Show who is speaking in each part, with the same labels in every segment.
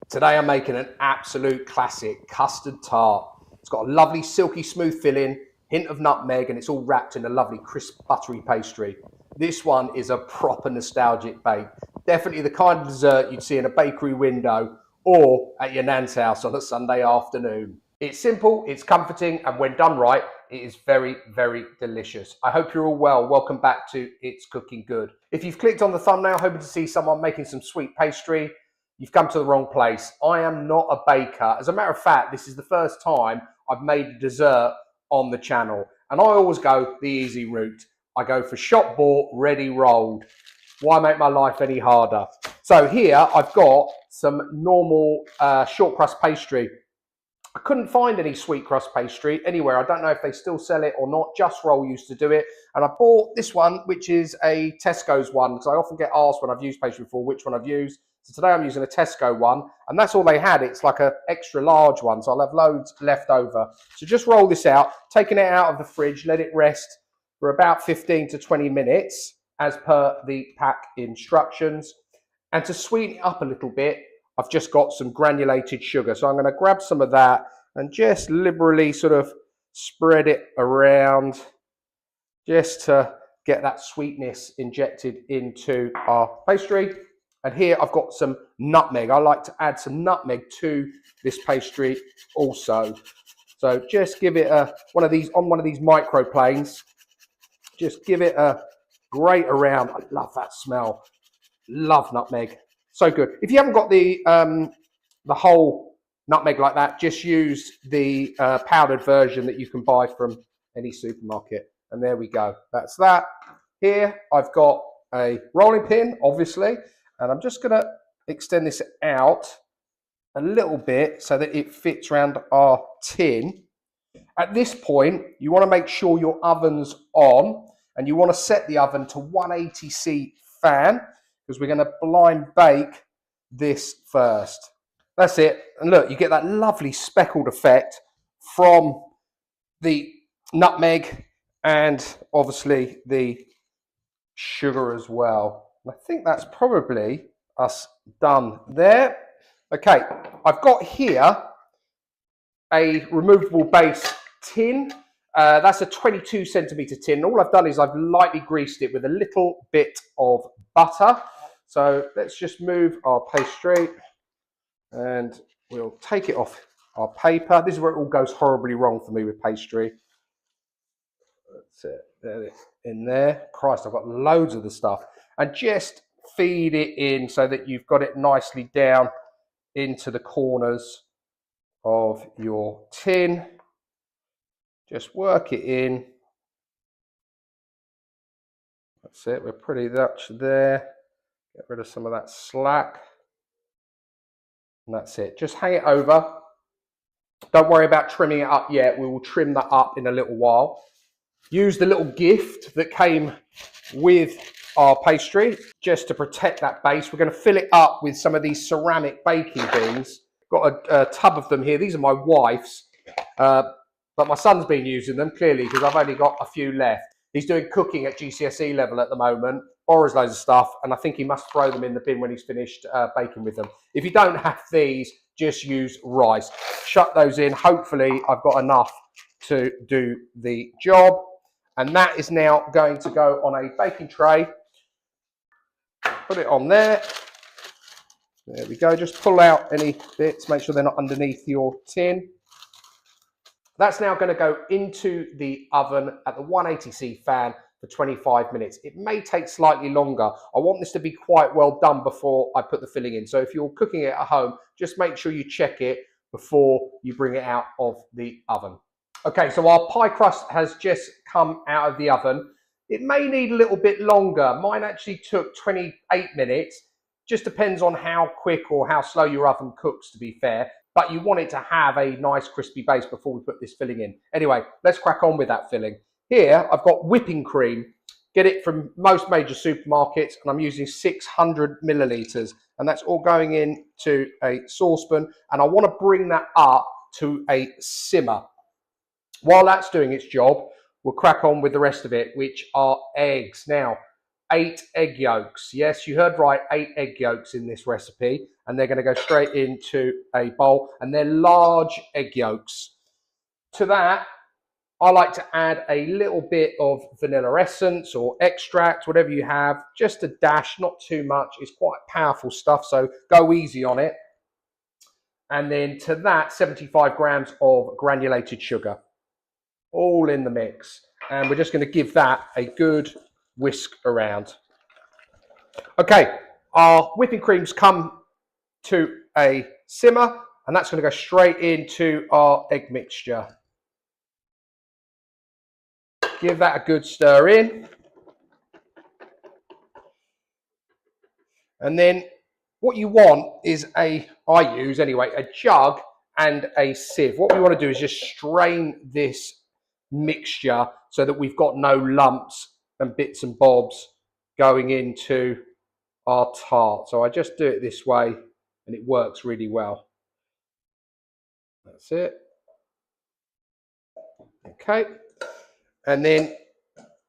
Speaker 1: Today I'm making an absolute classic custard tart. It's got a lovely silky smooth filling, hint of nutmeg, and it's all wrapped in a lovely crisp buttery pastry. This one is a proper nostalgic bake. Definitely the kind of dessert you'd see in a bakery window or at your nan's house on a Sunday afternoon. It's simple, it's comforting, and when done right, it is very, very delicious. I hope you're all well. Welcome back to It's Cooking Good. If you've clicked on the thumbnail hoping to see someone making some sweet pastry, you've come to the wrong place. I am not a baker. As a matter of fact, this is the first time I've made a dessert on the channel. And I always go the easy route. I go for shop bought, ready rolled. Why make my life any harder? So here I've got some normal short crust pastry. I couldn't find any sweet crust pastry anywhere. I don't know if they still sell it or not. Just Roll used to do it. And I bought this one, which is a Tesco's one, because I often get asked when I've used pastry before which one I've used. So today I'm using a Tesco one, and that's all they had. It's like an extra large one, so I'll have loads left over. So just roll this out, taking it out of the fridge, let it rest for about 15 to 20 minutes, as per the pack instructions. And to sweeten it up a little bit, I've just got some granulated sugar. So I'm going to grab some of that and just liberally sort of spread it around just to get that sweetness injected into our pastry. And here I've got some nutmeg. I like to add some nutmeg to this pastry also. So just give it one of these microplanes. Just give it a grate around. I love that smell. Love nutmeg. So good. If you haven't got the whole nutmeg like that, just use the powdered version that you can buy from any supermarket. And there we go. That's that. Here I've got a rolling pin, obviously, and I'm just going to extend this out a little bit so that it fits around our tin. At this point, you want to make sure your oven's on, and you want to set the oven to 180C fan, because we're going to blind bake this first. That's it. And look, you get that lovely speckled effect from the nutmeg and obviously the sugar as well. I think that's probably us done there. Okay, I've got here a removable base tin. That's a 22 centimeter tin. All I've done is I've lightly greased it with a little bit of butter. So let's just move our pastry and we'll take it off our paper. This is where it all goes horribly wrong for me with pastry. That's it. There it is. In there. Christ, I've got loads of the stuff. And just feed it in so that you've got it nicely down into the corners of your tin. Just work it in. That's it. We're pretty much there. Get rid of some of that slack. And that's it. Just hang it over. Don't worry about trimming it up yet. We will trim that up in a little while. Use the little gift that came with our pastry just to protect that base. We're going to fill it up with some of these ceramic baking beans. Got a tub of them here. These are my wife's, but my son's been using them clearly because I've only got a few left. He's doing cooking at GCSE level at the moment, borrows loads of stuff, and I think he must throw them in the bin when he's finished baking with them. If you don't have these, just use rice. Chuck those in. Hopefully I've got enough to do the job. And that is now going to go on a baking tray. Put it on there. There we go. Just pull out any bits, make sure they're not underneath your tin. That's now going to go into the oven at the 180C fan for 25 minutes. It may take slightly longer. I want this to be quite well done before I put the filling in. So if you're cooking it at home, just make sure you check it before you bring it out of the oven. Okay, so our pie crust has just come out of the oven. It may need a little bit longer. Mine actually took 28 minutes. Just depends on how quick or how slow your oven cooks, to be fair. But you want it to have a nice crispy base before we put this filling in. Anyway, let's crack on with that filling. Here, I've got whipping cream. Get it from most major supermarkets, and I'm using 600 millilitres. And that's all going into a saucepan. And I want to bring that up to a simmer. While that's doing its job, we'll crack on with the rest of it, which are eggs. Now, 8 egg yolks. Yes, you heard right, 8 egg yolks in this recipe, and they're going to go straight into a bowl, and they're large egg yolks. To that, I like to add a little bit of vanilla essence or extract, whatever you have, just a dash, not too much. It's quite powerful stuff, so go easy on it. And then to that, 75 grams of granulated sugar, all in the mix. And we're just going to give that a good whisk around. Okay, our whipping cream's come to a simmer, and that's going to go straight into our egg mixture. Give that a good stir in. And then what you want is I use anyway, a jug and a sieve. What we want to do is just strain this mixture so that we've got no lumps and bits and bobs going into our tart. So I just do it this way and it works really well. That's it. Okay. And then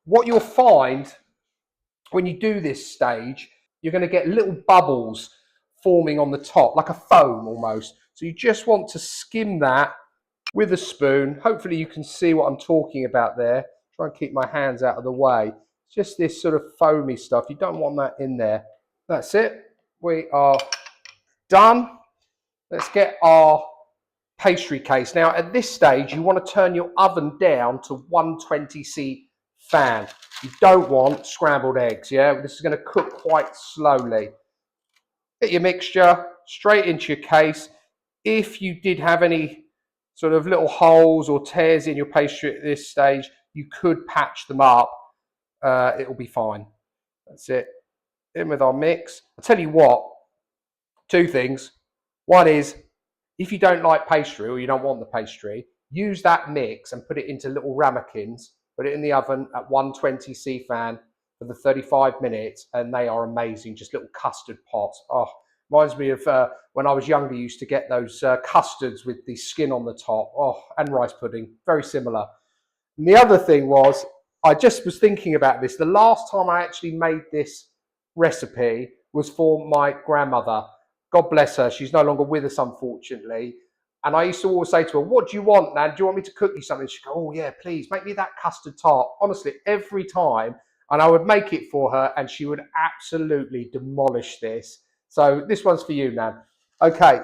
Speaker 1: what you'll find when you do this stage, you're going to get little bubbles forming on the top, like a foam almost. So you just want to skim that with a spoon. Hopefully you can see what I'm talking about there. Try and keep my hands out of the way. Just this sort of foamy stuff. You don't want that in there. That's it. We are done. Let's get our pastry case. Now at this stage, you want to turn your oven down to 120°C fan. You don't want scrambled eggs, yeah? This is going to cook quite slowly. Get your mixture straight into your case. If you did have any sort of little holes or tears in your pastry at this stage, you could patch them up. It'll be fine. That's it. In with our mix. I'll tell you what, 2 things. One is, if you don't like pastry or you don't want the pastry, use that mix and put it into little ramekins. Put it in the oven at 120°C fan for the 35 minutes, and they are amazing. Just little custard pots. Oh, reminds me of when I was younger, you used to get those custards with the skin on the top. Oh, and rice pudding, very similar. And the other thing was, I just was thinking about this. The last time I actually made this recipe was for my grandmother. God bless her. She's no longer with us, unfortunately. And I used to always say to her, what do you want, Nan? Do you want me to cook you something? She'd go, oh, yeah, please, make me that custard tart. Honestly, every time. And I would make it for her, and she would absolutely demolish this. So this one's for you, Nan. Okay.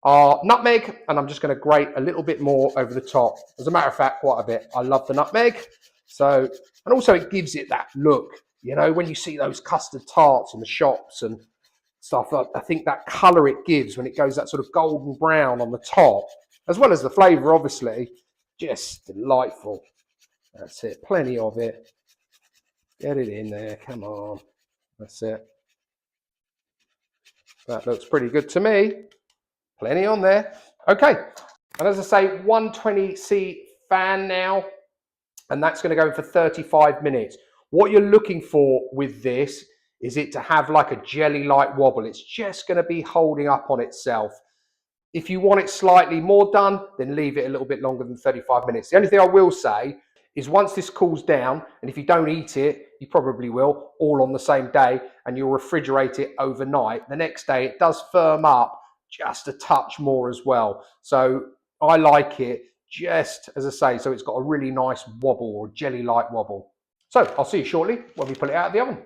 Speaker 1: Our nutmeg, and I'm just going to grate a little bit more over the top. As a matter of fact, quite a bit. I love the nutmeg. So, and also it gives it that look. You know, when you see those custard tarts in the shops and stuff, I think that colour it gives when it goes that sort of golden brown on the top, as well as the flavour, obviously, just delightful. That's it, plenty of it. Get it in there, come on. That's it. That looks pretty good to me. Plenty on there. Okay, and as I say, 120°C fan now, and that's going to go in for 35 minutes. What you're looking for with this is it to have like a jelly-like wobble. It's just going to be holding up on itself. If you want it slightly more done, then leave it a little bit longer than 35 minutes. The only thing I will say is once this cools down, and if you don't eat it, you probably will, all on the same day, and you'll refrigerate it overnight, the next day it does firm up just a touch more as well. So I like it just, as I say, so it's got a really nice wobble or jelly-like wobble. So I'll see you shortly when we pull it out of the oven.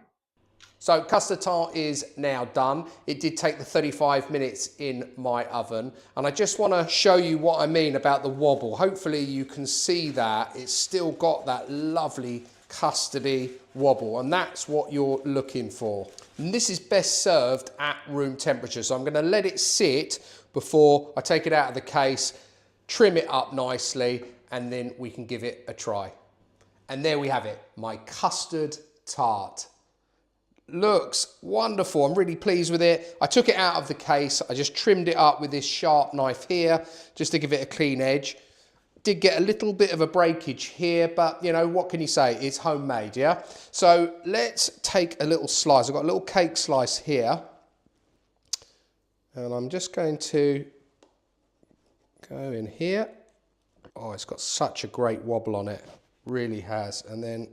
Speaker 1: So custard tart is now done. It did take the 35 minutes in my oven. And I just want to show you what I mean about the wobble. Hopefully you can see that. It's still got that lovely custardy wobble. And that's what you're looking for. And this is best served at room temperature. So I'm going to let it sit before I take it out of the case, trim it up nicely, and then we can give it a try. And there we have it, my custard tart. Looks wonderful. I'm really pleased with it. I took it out of the case. I just trimmed it up with this sharp knife here just to give it a clean edge. Did get a little bit of a breakage here, but you know, what can you say? It's homemade, yeah? So let's take a little slice. I've got a little cake slice here. And I'm just going to go in here. Oh, it's got such a great wobble on it. Really has. And then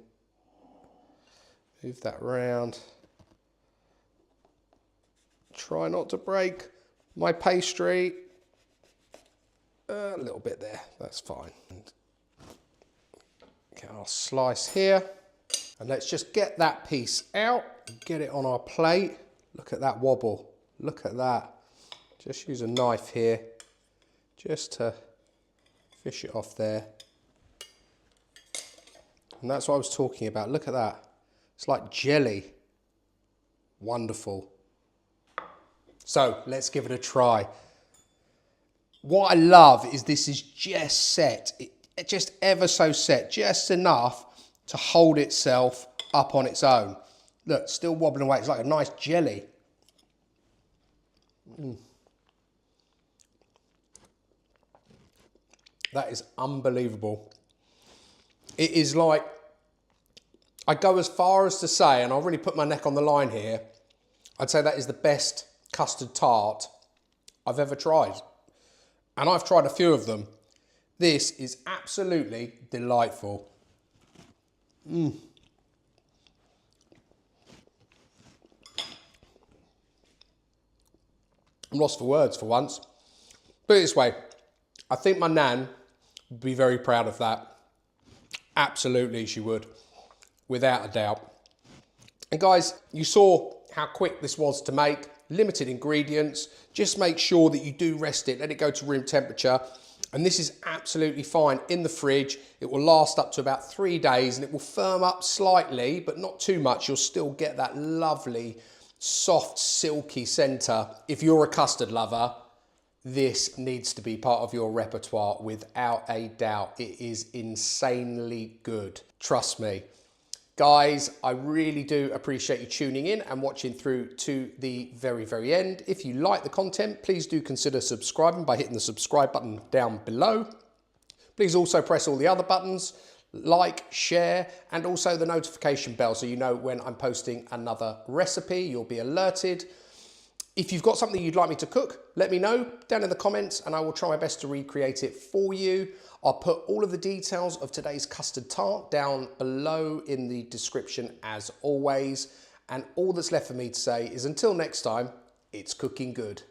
Speaker 1: Move that round. Try not to break my pastry. A little bit there, that's fine. Okay, I'll slice here. And let's just get that piece out, get it on our plate. Look at that wobble, look at that. Just use a knife here, just to fish it off there. And that's what I was talking about, look at that. It's like jelly, wonderful. So let's give it a try. What I love is this is just set, it just ever so set, just enough to hold itself up on its own. Look, still wobbling away. It's like a nice jelly. That is unbelievable. It is like, I go as far as to say, and I'll really put my neck on the line here, I'd say that is the best custard tart I've ever tried. And I've tried a few of them. This is absolutely delightful. I'm lost for words for once. Put it this way, I think my nan would be very proud of that. Absolutely she would, without a doubt. And guys, you saw how quick this was to make, limited ingredients. Just make sure that you do rest it, let it go to room temperature. And this is absolutely fine in the fridge. It will last up to about 3 days and it will firm up slightly, but not too much. You'll still get that lovely, soft, silky centre. If you're a custard lover, this needs to be part of your repertoire without a doubt. It is insanely good. Trust me. Guys, I really do appreciate you tuning in and watching through to the very, very end. If you like the content, please do consider subscribing by hitting the subscribe button down below. Please also press all the other buttons, like, share, and also the notification bell so you know when I'm posting another recipe. You'll be alerted. If you've got something you'd like me to cook, let me know down in the comments and I will try my best to recreate it for you. I'll put all of the details of today's custard tart down below in the description as always. And all that's left for me to say is until next time, it's cooking good.